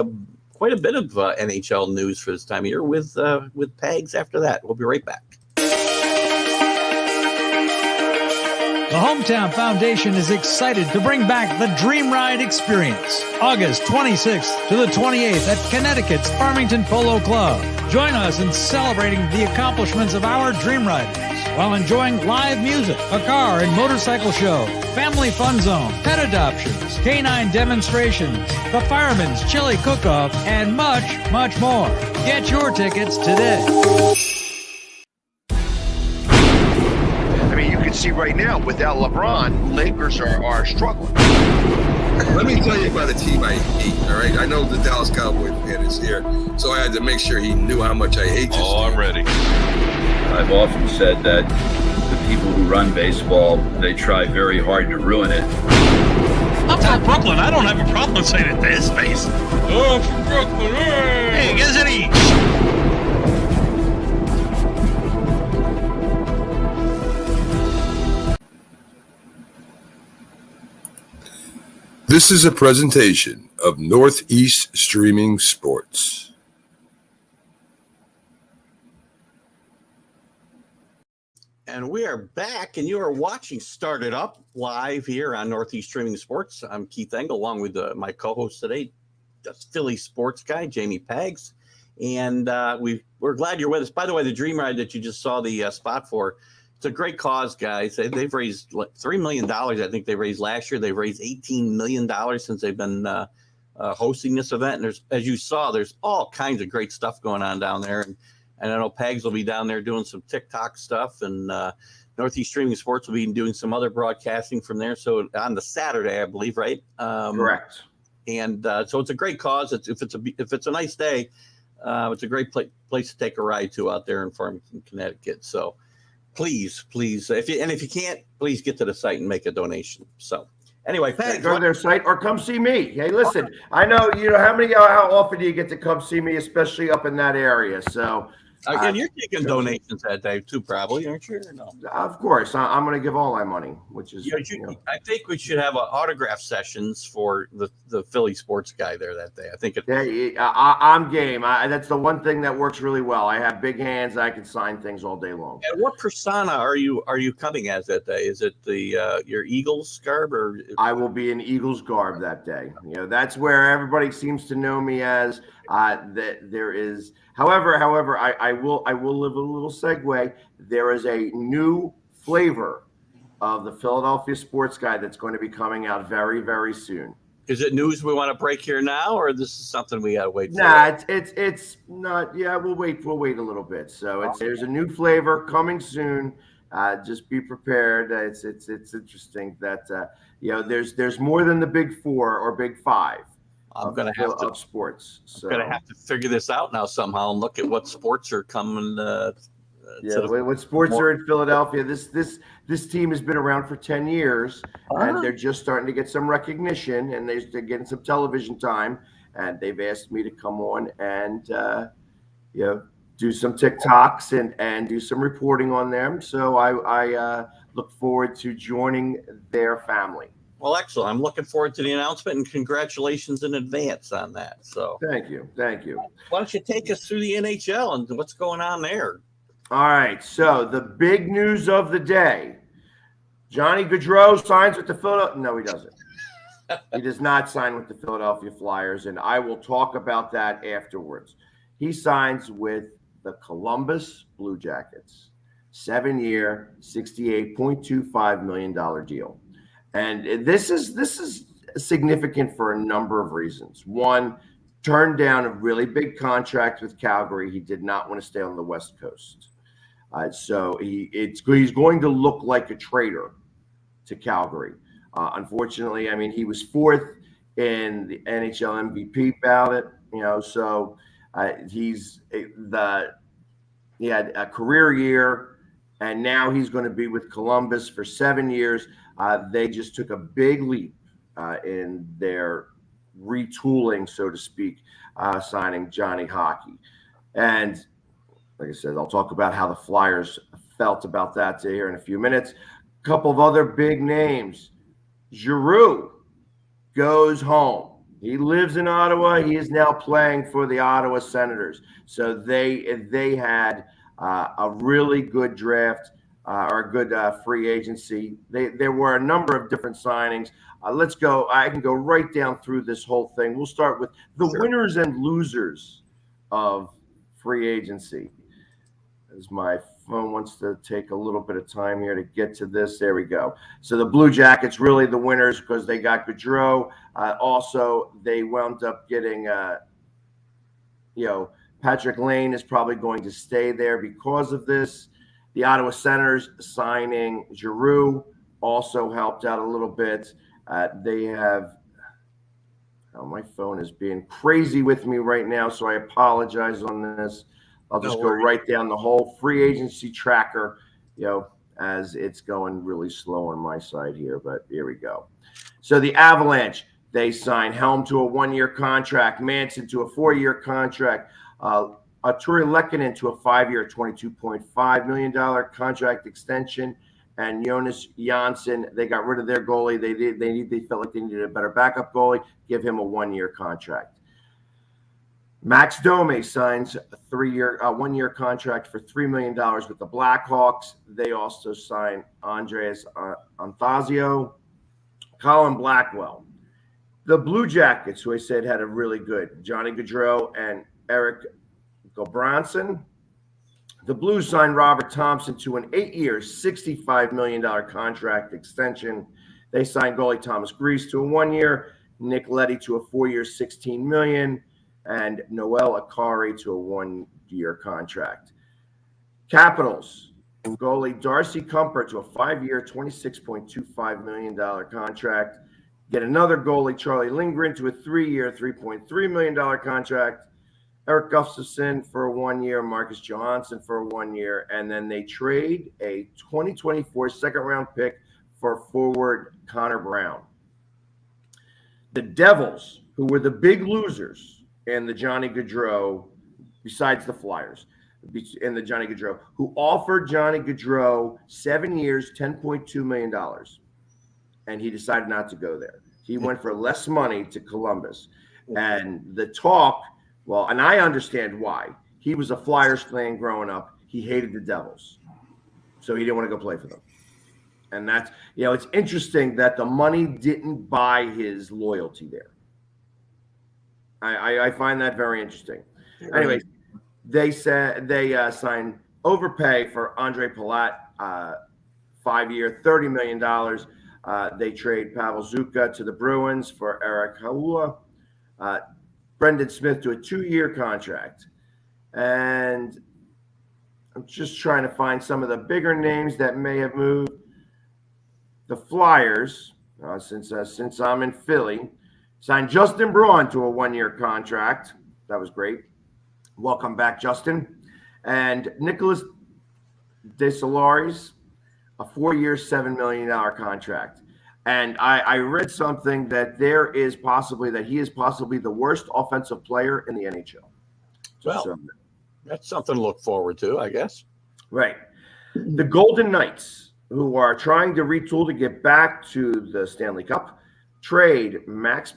quite a bit of NHL news for this time of year with Pags after that. We'll be right back. The Hometown Foundation is excited to bring back the Dream Ride experience, August 26th to the 28th at Connecticut's Farmington Polo Club. Join us in celebrating the accomplishments of our Dream Riders while enjoying live music, a car and motorcycle show, family fun zone, pet adoptions, canine demonstrations, the Fireman's Chili Cook-Off, and much, much more. Get your tickets today. You can see right now, without LeBron, Lakers are struggling. Let me tell you about a team I hate, all right? I know the Dallas Cowboys fan is here, so I had to make sure he knew how much I hate this team. I'm ready. I've often said that the people who run baseball, they try very hard to ruin it. I'm from Brooklyn. I don't have a problem saying it to his face. Oh, I'm from Brooklyn. Hey, get an each. This is a presentation of NorthEast Streaming Sports. And we are back, and you are watching Started Up live here on NorthEast Streaming Sports. I'm Keith Engel, along with my co-host today, the Philly sports guy, Jamie Pags. And we're glad you're with us. By the way, the Dream Ride that you just saw the spot for, it's a great cause, guys. They've raised $3 million. I think they raised last year. They've raised $18 million since they've been hosting this event. And as you saw, there's all kinds of great stuff going on down there. And I know Pags will be down there doing some TikTok stuff, and NorthEast Streaming Sports will be doing some other broadcasting from there. So on the Saturday, I believe, right? Correct. And so it's a great cause. If it's a nice day, it's a great place to take a ride to out there in Farmington, Connecticut. So. Please, if you can't, please get to the site and make a donation. So, anyway, go to their site or come see me. Hey, listen, I know how often do you get to come see me, especially up in that area. So, and you're taking donations that day too, probably, aren't you? Or no? Of course, I'm going to give all my money, which is. I think we should have autograph sessions for the Philly sports guy there that day. I think I'm game. That's the one thing that works really well. I have big hands. I can sign things all day long. And what persona are you coming as that day? Is it your Eagles garb or? I will be in Eagles garb that day. That's where everybody seems to know me as. There is, however, I will live a little segue. There is a new flavor of the Philadelphia sports guy that's going to be coming out very, very soon. Is it news we want to break here now, or this is something we got to wait for? Nah, it's not. Yeah, we'll wait. We'll wait a little bit. So there's a new flavor coming soon. Just be prepared. It's interesting that there's more than the big four or big five. I'm gonna have to sports. So I'm gonna have to figure this out now somehow and look at what sports are coming. What sports are in Philadelphia? This team has been around for 10 years, and they're just starting to get some recognition, and they're getting some television time. And they've asked me to come on and do some TikToks and do some reporting on them. So I look forward to joining their family. Well, excellent. I'm looking forward to the announcement, and congratulations in advance on that. So thank you. Why don't you take us through the NHL and what's going on there? All right. So the big news of the day: Johnny Gaudreau signs with the Philadelphia. No, he doesn't. He does not sign with the Philadelphia Flyers, and I will talk about that afterwards. He signs with the Columbus Blue Jackets, 7-year, $68.25 million deal. And this is significant for a number of reasons. One, turned down a really big contract with Calgary. He did not want to stay on the West Coast. So he's going to look like a traitor to Calgary. Unfortunately, I mean, he was fourth in the NHL MVP ballot, so he had a career year, and now he's going to be with Columbus for 7 years. They just took a big leap in their retooling, so to speak, signing Johnny Hockey. And like I said, I'll talk about how the Flyers felt about that here in a few minutes. A couple of other big names. Giroux goes home. He lives in Ottawa. He is now playing for the Ottawa Senators. So they had a really good draft or a good free agency. There were a number of different signings. Let's go. I can go right down through this whole thing. We'll start with the winners and losers of free agency. As my phone wants to take a little bit of time here to get to this. There we go. So the Blue Jackets really the winners because they got Gaudreau. Also, they wound up getting, Patrick Lane is probably going to stay there because of this. The Ottawa Senators signing Giroux also helped out a little bit. They have my phone is being crazy with me right now, so I apologize on this. I'll just go right down the whole free agency tracker, as it's going really slow on my side here, but here we go. So the Avalanche, they signed Helm to a 1-year contract, Manson to a 4-year contract, Artturi Lehkonen to a 5-year, $22.5 million contract extension, and Jonas Janssen, they got rid of their goalie. They felt like they needed a better backup goalie, give him a 1-year contract. Max Domi signs a 1-year contract for $3 million with the Blackhawks. They also signed Andreas Anthazio, Colin Blackwell. The Blue Jackets, who I said had a really good Johnny Gaudreau and Eric Gobranson. The Blues signed Robert Thompson to an 8-year, $65 million contract extension. They signed goalie Thomas Greiss to a 1-year, Nick Leddy to a 4-year, $16 million, and Noel Akari to a 1-year contract. Capitals, goalie Darcy Comfort to a 5-year, $26.25 million contract. Get another goalie, Charlie Lindgren, to a 3-year, $3.3 million contract. Eric Gustafsson for a 1-year, Marcus Johansson for a 1-year, and then they trade a 2024 second-round pick for forward Connor Brown. The Devils, who were the big losers in the Johnny Gaudreau, besides the Flyers, in the Johnny Gaudreau, who offered Johnny Gaudreau 7 years, $10.2 million, and he decided not to go there. He went for less money to Columbus. And the talk, well, and I understand why. He was a Flyers fan growing up. He hated the Devils. So he didn't want to go play for them. And that's, it's interesting that the money didn't buy his loyalty there. I find that very interesting. Anyway, they said they signed overpay for Andre Palat, 5-year, $30 million. They trade Pavel Zuka to the Bruins for Eric Haula. Brendan Smith to a 2-year contract. And I'm just trying to find some of the bigger names that may have moved. The Flyers, since I'm in Philly, signed Justin Braun to a 1-year contract. That was great. Welcome back, Justin. And Nicholas DeSolaris, a 4-year, $7 million contract. And I read something that he is possibly the worst offensive player in the NHL. Well, that's something to look forward to, I guess. Right. The Golden Knights, who are trying to retool to get back to the Stanley Cup, trade Max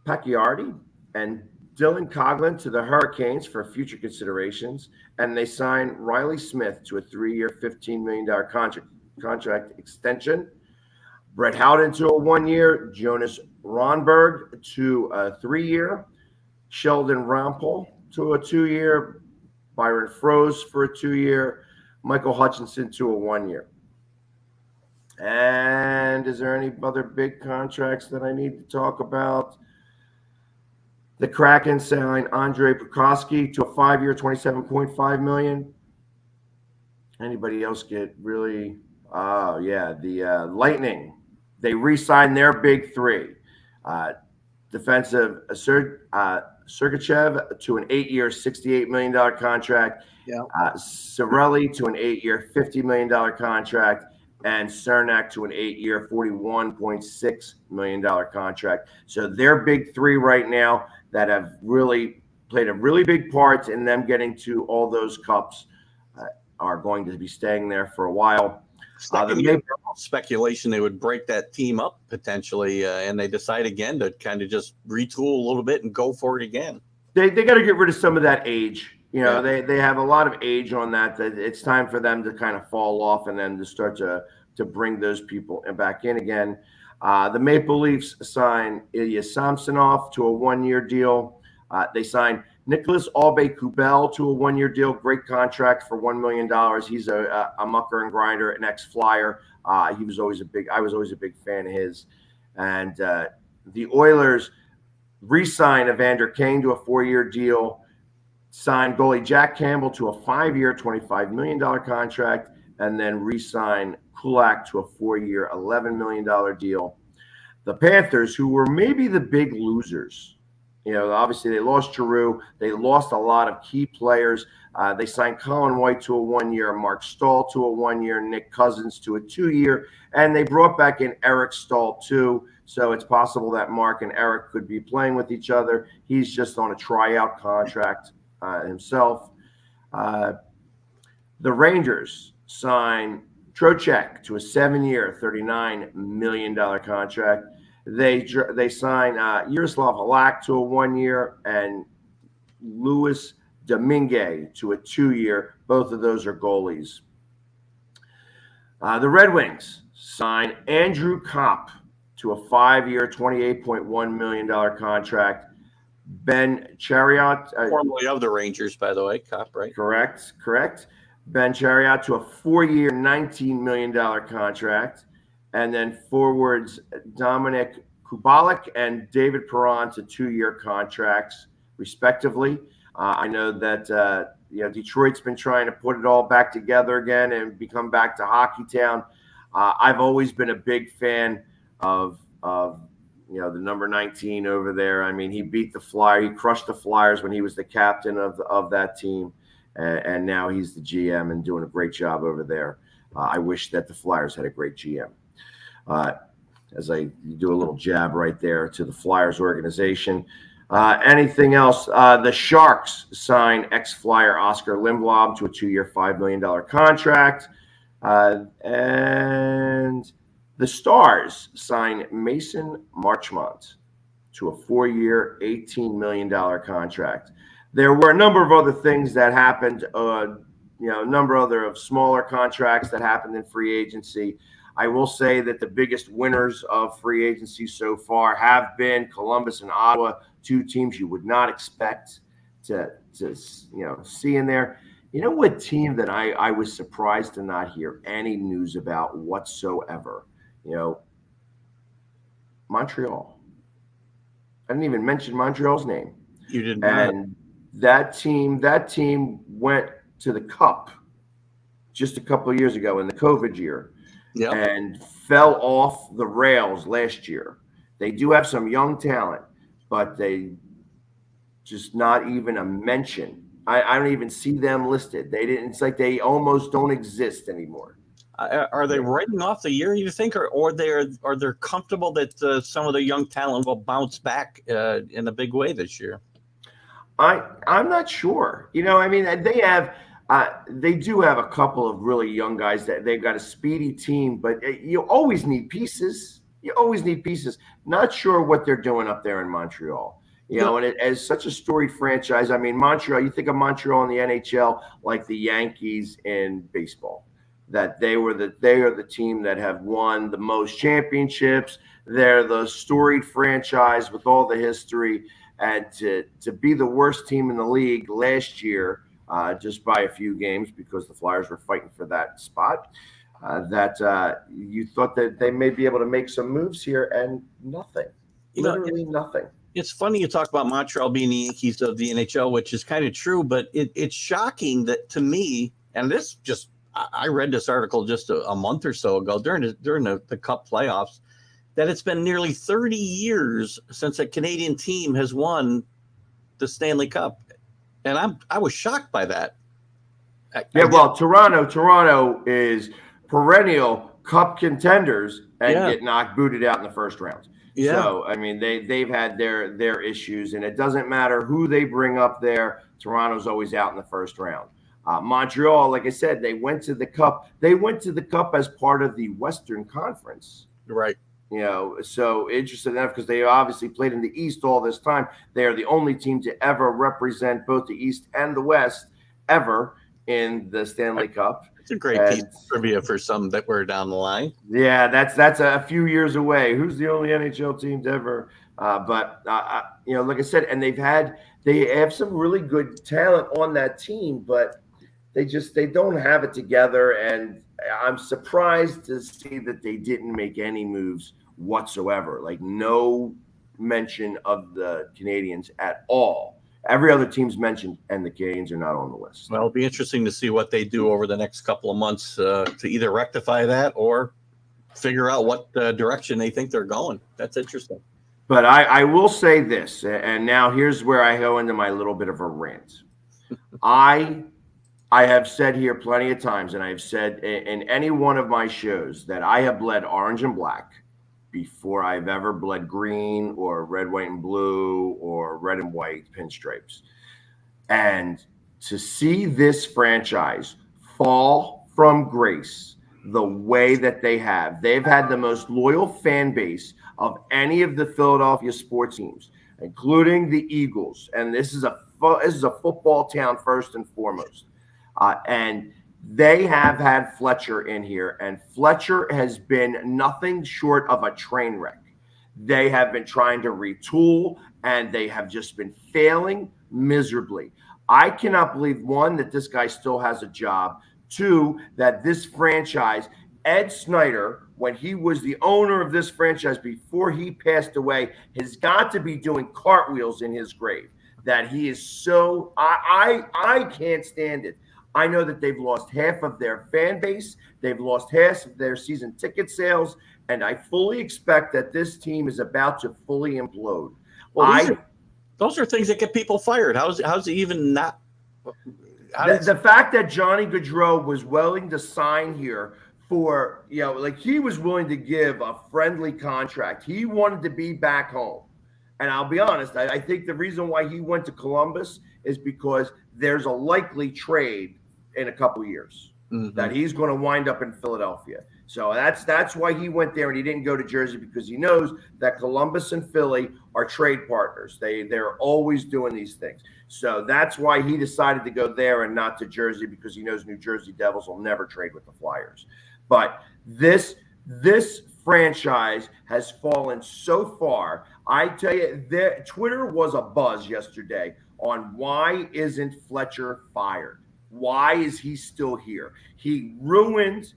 Pacioretty and Dylan Coghlan to the Hurricanes for future considerations, and they sign Riley Smith to a 3-year, $15 million contract extension. Brett Howden to a 1-year, Jonas Ronberg to a 3-year, Sheldon Rampel to a 2-year, Byron Froese for a 2-year, Michael Hutchinson to a 1-year. And is there any other big contracts that I need to talk about? The Kraken signed Andre Burakovsky to a 5-year, $27.5 million. Anybody else get really? The Lightning. They re-signed their big three. Defensive Sergachev to an 8-year, $68 million contract. Yeah. Cirelli to an 8-year, $50 million contract. And Cernak to an 8-year, $41.6 million contract. So their big three right now that have really played a really big part in them getting to all those cups are going to be staying there for a while. Speculation they would break that team up potentially, and they decide again to kind of just retool a little bit and go for it again. They got to get rid of some of that age. You know, they have a lot of age on that. It's time for them to kind of fall off and then to start to bring those people back in again. The Maple Leafs signed Ilya Samsonov to a 1-year deal. They signed Nicholas Aube-Kubel to a 1-year deal. Great contract for $1 million. He's a mucker and grinder, an ex-Flyer. I was always a big fan of his. And the Oilers re-signed Evander Kane to a 4-year deal. Signed goalie Jack Campbell to a 5-year, $25 million contract, and then re-signed Kulak to a 4-year, $11 million deal. The Panthers, who were maybe the big losers, you know, obviously they lost Giroux. They lost a lot of key players. They signed Colin White to a 1-year, Mark Stahl to a 1-year, Nick Cousins to a 2-year, and they brought back in Eric Stahl too. So it's possible that Mark and Eric could be playing with each other. He's just on a tryout contract himself. The Rangers signed Trocheck to a 7-year, $39 million contract. They signed Yaroslav Halak to a 1-year and Louis Domingue to a 2-year. Both of those are goalies. The Red Wings signed Andrew Kopp to a 5-year, $28.1 million contract. Ben Chariot, formerly of the Rangers, by the way, Kopp, right? Correct. Ben Chariot to a 4-year, $19 million contract. And then forwards Dominic Kubalik and David Perron to 2-year contracts, respectively. I know that Detroit's been trying to put it all back together again and become back to Hockey Town. I've always been a big fan of the number 19 over there. I mean, he beat the Flyers. He crushed the Flyers when he was the captain of that team, and now he's the GM and doing a great job over there. I wish that the Flyers had a great GM. As I do a little jab right there to the Flyers organization. Anything else? The Sharks sign ex-Flyer Oscar Lindblom to a 2-year, $5 million contract. And the Stars sign Mason Marchmont to a 4-year, $18 million contract. There were a number of other things that happened, a number of smaller contracts that happened in free agency. I will say that the biggest winners of free agency so far have been Columbus and Ottawa, two teams you would not expect to see in there. You know what team that I was surprised to not hear any news about whatsoever? Montreal. I didn't even mention Montreal's name. You did not. And that team went to the Cup just a couple of years ago in the COVID year, Yep. and fell off the rails last year. They do have some young talent, but they just not even a mention. I don't even see them listed. They didn't. It's like they almost don't exist anymore. Are they writing off the year, you think, or they're comfortable that some of the young talent will bounce back in a big way this year? I'm not sure. I mean, they do have a couple of really young guys that they've got a speedy team, but you always need pieces. You always need pieces. Not sure what they're doing up there in Montreal. And as such a storied franchise, I mean, Montreal, you think of Montreal in the NHL like the Yankees in baseball, that they are the team that have won the most championships. They're the storied franchise with all the history. And to be the worst team in the league last year, just by a few games, because the Flyers were fighting for that spot, you thought that they may be able to make some moves here, and nothing. Literally nothing. It's funny you talk about Montreal being the Yankees of the NHL, which is kind of true, but it's shocking that, to me, and I read this article just a month or so ago during the Cup playoffs, that it's been nearly 30 years since a Canadian team has won the Stanley Cup. And I was shocked by that. Toronto is perennial Cup contenders and get booted out in the first round. Yeah. So, I mean, they've had their issues, and it doesn't matter who they bring up there. Toronto's always out in the first round. Montreal, like I said, they went to the Cup. They went to the Cup as part of the Western Conference. Right. So interesting enough, because they obviously played in the East all this time. They are the only team to ever represent both the East and the West ever in the Stanley Cup. It's a great piece of trivia for some that were down the line. Yeah, that's a few years away. Who's the only NHL team to ever? But like I said, and they have some really good talent on that team, but they don't have it together. And I'm surprised to see that they didn't make any moves whatsoever. Like, no mention of the Canadians at all. Every other team's mentioned, and the Canadians are not on the list. Well, it'll be interesting to see what they do over the next couple of months to either rectify that or figure out what direction they think they're going. That's interesting. But I will say this, and now here's where I go into my little bit of a rant. I have said here plenty of times, and I've said in any one of my shows, that I have bled orange and black before I've ever bled green or red, white, and blue or red and white pinstripes. And to see this franchise fall from grace the way that they've had the most loyal fan base of any of the Philadelphia sports teams, including the Eagles. And this is a football town first and foremost. And they have had Fletcher in here, and Fletcher has been nothing short of a train wreck. They have been trying to retool, and they have just been failing miserably. I cannot believe, one, that this guy still has a job. Two, that this franchise, Ed Snyder, when he was the owner of this franchise before he passed away, has got to be doing cartwheels in his grave. That he is so, I can't stand it. I know that they've lost half of their fan base. They've lost half of their season ticket sales. And I fully expect that this team is about to fully implode. Well, those are things that get people fired. How's it even not? The fact that Johnny Gaudreau was willing to sign here for, he was willing to give a friendly contract. He wanted to be back home. And I'll be honest, I think the reason why he went to Columbus is because there's a likely trade in a couple of years that he's going to wind up in Philadelphia. So that's why he went there, and he didn't go to Jersey, because he knows that Columbus and Philly are trade partners. They're always doing these things. So that's why he decided to go there and not to Jersey, because he knows New Jersey Devils will never trade with the Flyers. But this franchise has fallen so far. I tell you, Twitter was a buzz yesterday on why isn't Fletcher fired? Why is he still here? He ruined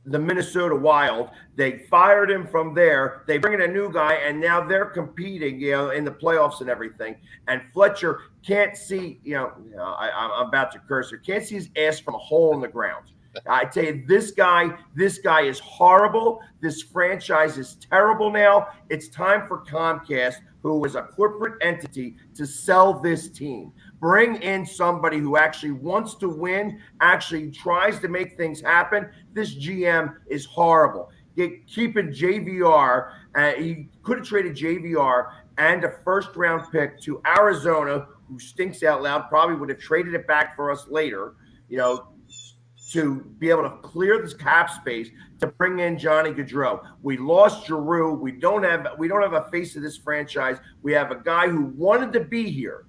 the Minnesota Wild. They fired him from there. They bring in a new guy, and now they're competing, in the playoffs and everything. And Fletcher can't see, I'm about to curse here, can't see his ass from a hole in the ground. I tell you, this guy is horrible. This franchise is terrible now. It's time for Comcast, who is a corporate entity, to sell this team. Bring in somebody who actually wants to win, actually tries to make things happen. This GM is horrible. Keeping JVR, he could have traded JVR and a first-round pick to Arizona, who stinks out loud, probably would have traded it back for us later, to be able to clear this cap space to bring in Johnny Gaudreau. We lost Giroux. We don't have a face of this franchise. We have a guy who wanted to be here,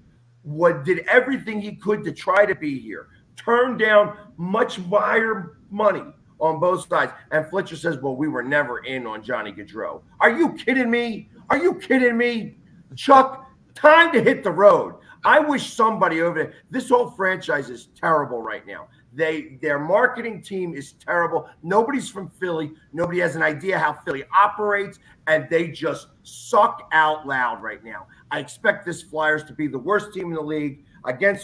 did everything he could to try to be here, turned down much higher money on both sides. And Fletcher says, well, we were never in on Johnny Gaudreau. Are you kidding me? Are you kidding me? Chuck, time to hit the road. I wish somebody over there, this whole franchise is terrible right now. Their marketing team is terrible. Nobody's from Philly. Nobody has an idea how Philly operates, and they just suck out loud right now. I expect this Flyers to be the worst team in the league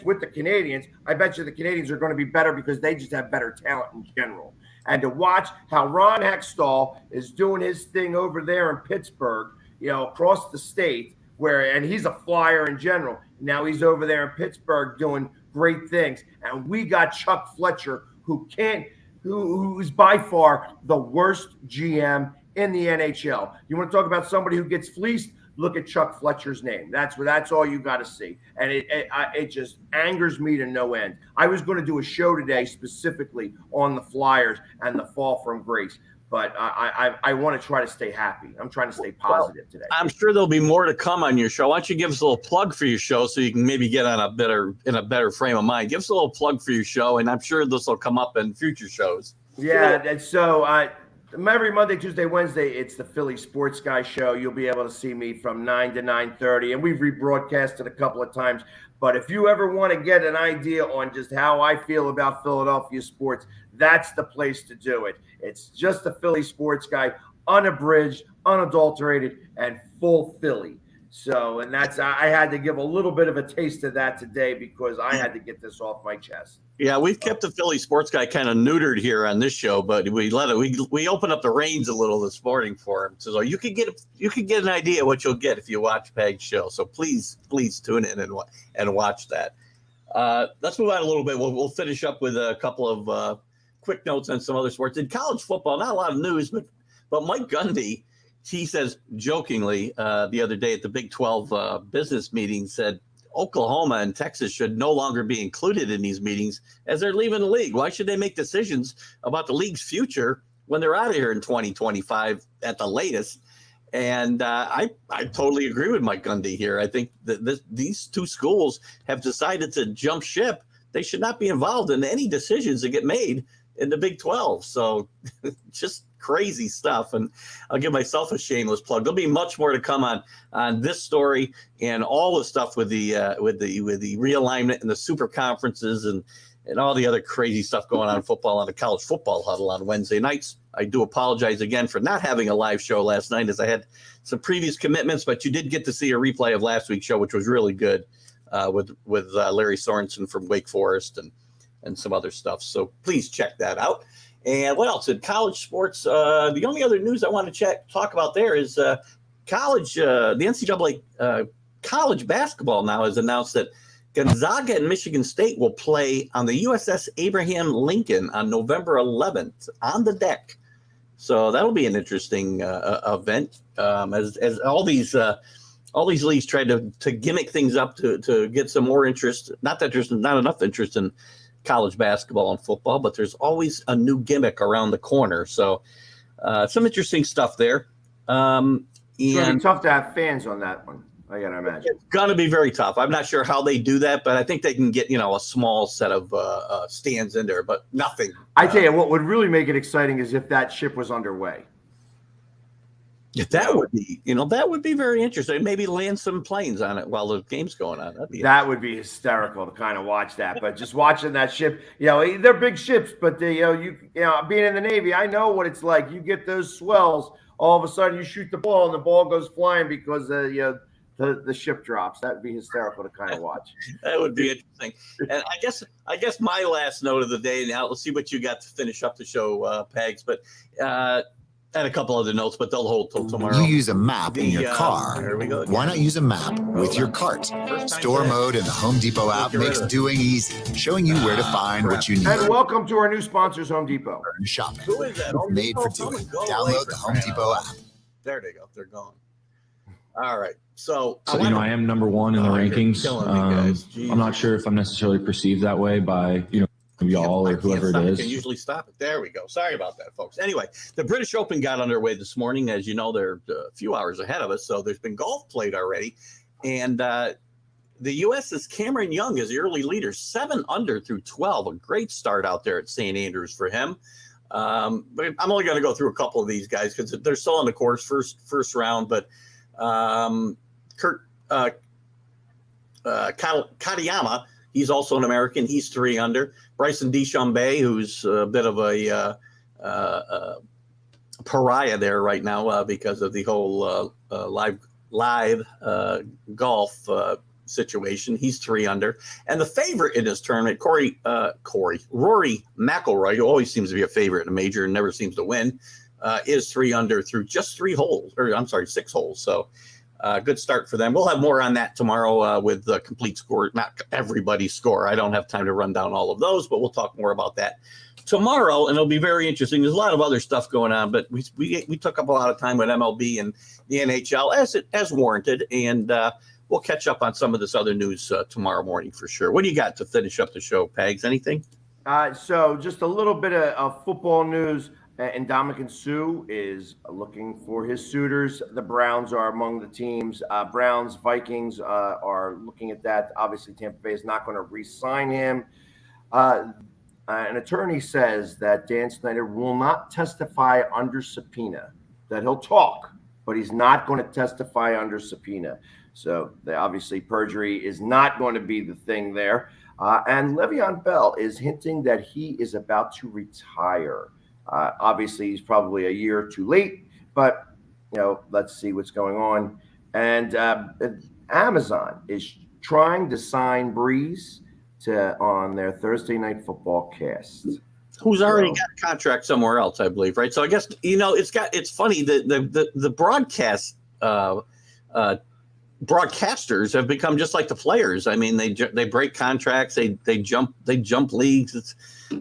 with the Canadians. I bet you the Canadians are going to be better because they just have better talent in general. And to watch how Ron Hextall is doing his thing over there in Pittsburgh, across the state, and he's a Flyer in general. Now he's over there in Pittsburgh doing great things. And we got Chuck Fletcher, who's by far the worst GM in the NHL. You want to talk about somebody who gets fleeced? Look at Chuck Fletcher's name. That's all you got to see. And it just angers me to no end. I was going to do a show today specifically on the Flyers and the fall from grace, but I want to try to stay happy. I'm trying to stay positive today. I'm sure there'll be more to come on your show. Why don't you give us a little plug for your show so you can maybe get in a better frame of mind? Give us a little plug for your show, and I'm sure this will come up in future shows. Yeah, and so every Monday, Tuesday, Wednesday, it's the Philly Sports Guy Show. You'll be able to see me from 9 to 9:30, and we've rebroadcasted a couple of times. But if you ever want to get an idea on just how I feel about Philadelphia sports, that's the place to do it. It's just the Philly Sports Guy, unabridged, unadulterated, and full Philly. So, and I had to give a little bit of a taste of that today because I had to get this off my chest. Yeah, we've kept the Philly Sports Guy kind of neutered here on this show, but we opened up the reins a little this morning for him. So you could get an idea what you'll get if you watch Peg's show. So please tune in and watch that. Let's move on a little bit. We'll finish up with a couple of quick notes on some other sports. In college football, not a lot of news, but Mike Gundy, he says jokingly the other day at the Big 12 business meeting, said Oklahoma and Texas should no longer be included in these meetings as they're leaving the league. Why should they make decisions about the league's future when they're out of here in 2025 at the latest? And I totally agree with Mike Gundy here. I think that these two schools have decided to jump ship. They should not be involved in any decisions that get made in the Big 12. So just crazy stuff. And I'll give myself a shameless plug. There'll be much more to come on this story and all the stuff with the realignment and the super conferences and all the other crazy stuff going on in football on the College Football Huddle on Wednesday nights. I do apologize again for not having a live show last night as I had some previous commitments, but you did get to see a replay of last week's show, which was really good with Larry Sorensen from Wake Forest and some other stuff. So please check that out. And what else in college sports? The only other news I want to talk about there is college. The NCAA college basketball now has announced that Gonzaga and Michigan State will play on the USS Abraham Lincoln on November 11th on the deck. So that'll be an interesting event as all these leagues try to gimmick things up to get some more interest. Not enough interest in college basketball and football, but there's always a new gimmick around the corner. So some interesting stuff there. It's going to be tough to have fans on that one, I gotta imagine. It's going to be very tough. I'm not sure how they do that, but I think they can get, a small set of stands in there, but nothing. I tell you, what would really make it exciting is if that ship was underway. That would be, that would be very interesting. Maybe land some planes on it while the game's going on. That would be hysterical to kind of watch that. But just watching that ship, they're big ships, but being in the Navy, I know what it's like. You get those swells, all of a sudden you shoot the ball and the ball goes flying because the ship drops. That would be hysterical to kind of watch. That would be interesting. And I guess my last note of the day. Now let's see what you got to finish up the show, Pegs. But and a couple other notes, but they'll hold till tomorrow. You use a map in your car. There we go. Why not use a map with your cart? Store mode in the Home Depot app makes doing easy, showing you where to find what you need. And welcome to our new sponsors, Home Depot. Shopping. Who is that? Made for doing. Download the Home Depot app. There they go. They're gone. All right. So I am number one in the rankings. I'm not sure if I'm necessarily perceived that way by, y'all or whoever it is. I can usually stop it. There we go. Sorry about that, folks. Anyway, the British Open got underway this morning. As you know, they're a few hours ahead of us, so there's been golf played already. And the U.S.'s Cameron Young is the early leader, 7 under through 12. A great start out there at St. Andrews for him. But I'm only going to go through a couple of these guys because they're still on the course, first round. But Kurt Katayama, he's also an American. He's 3 under. Bryson DeChambeau, who's a bit of a pariah there right now because of the whole live golf situation. He's 3 under. And the favorite in this tournament, Rory McIlroy, who always seems to be a favorite in a major and never seems to win, is 3 under through just 6 holes. So good start for them. We'll have more on that tomorrow with the complete score, not everybody's score. I don't have time to run down all of those, but we'll talk more about that tomorrow, and it'll be very interesting. There's a lot of other stuff going on, but we took up a lot of time with MLB and the NHL as warranted, and we'll catch up on some of this other news tomorrow morning for sure. What do you got to finish up the show, Pegs? Anything? So just a little bit of football news. And Ndamukong Suh is looking for his suitors. The Browns are among the teams. Browns, Vikings are looking at that. Obviously, Tampa Bay is not going to re-sign him. An attorney says that Dan Snyder will not testify under subpoena, that he'll talk, but he's not going to testify under subpoena. So obviously perjury is not going to be the thing there. And Le'Veon Bell is hinting that he is about to retire. Obviously, he's probably a year too late, but let's see what's going on. And Amazon is trying to sign Breeze on their Thursday Night Football cast. Who's already got a contract somewhere else, I believe, right? So I guess it's funny that the broadcast broadcasters have become just like the players. I mean, they break contracts, they jump leagues.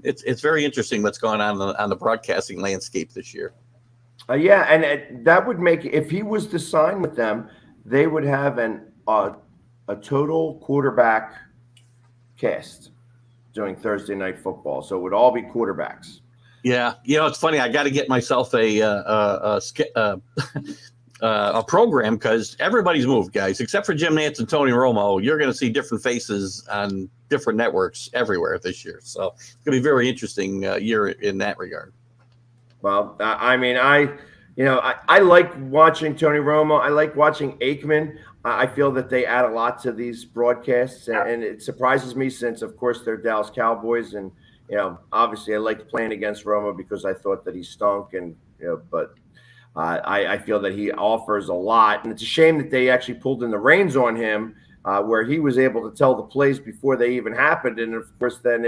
It's very interesting what's going on the broadcasting landscape this year. And that would make, if he was to sign with them, they would have a total quarterback cast during Thursday Night Football. So it would all be quarterbacks. Yeah, it's funny. I got to get myself a program because everybody's moved, guys, except for Jim Nantz and Tony Romo. You're going to see different faces on different networks everywhere this year. So it's going to be a very interesting year in that regard. Well, I mean, I like watching Tony Romo. I like watching Aikman. I feel that they add a lot to these broadcasts, and it surprises me since, of course, they're Dallas Cowboys. And, obviously I liked playing against Romo because I thought that he stunk, and, but I feel that he offers a lot, and it's a shame that they actually pulled in the reins on him, where he was able to tell the plays before they even happened. And of course, then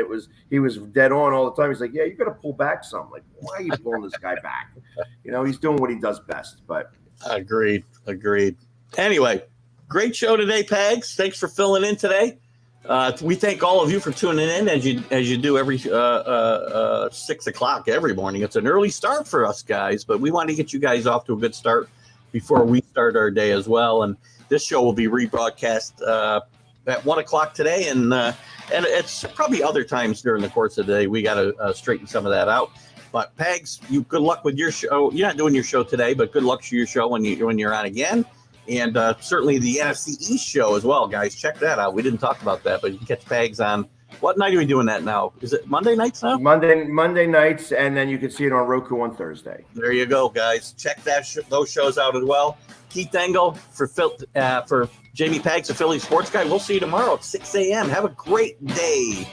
he was dead on all the time. He's like, yeah, you got to pull back some. Like, why are you pulling this guy back? He's doing what he does best. But agreed. Anyway, great show today, Pags. Thanks for filling in today. We thank all of you for tuning in as you do every 6 o'clock every morning. It's an early start for us guys, but we want to get you guys off to a good start before we start our day as well. And this show will be rebroadcast at 1 o'clock today, and it's probably other times during the course of the day. We got to straighten some of that out. But Pags, good luck with your show. You're not doing your show today, but good luck to your show when you're on again. And certainly the NFC East show as well, guys. Check that out. We didn't talk about that, but you can catch Pags on What night are we doing that now? Is it Monday nights now? Monday nights, and then you can see it on Roku on Thursday. There you go, guys. Check those shows out as well. Keith Engel for Jamie Pags, the Philly Sports Guy. We'll see you tomorrow at 6 a.m. Have a great day.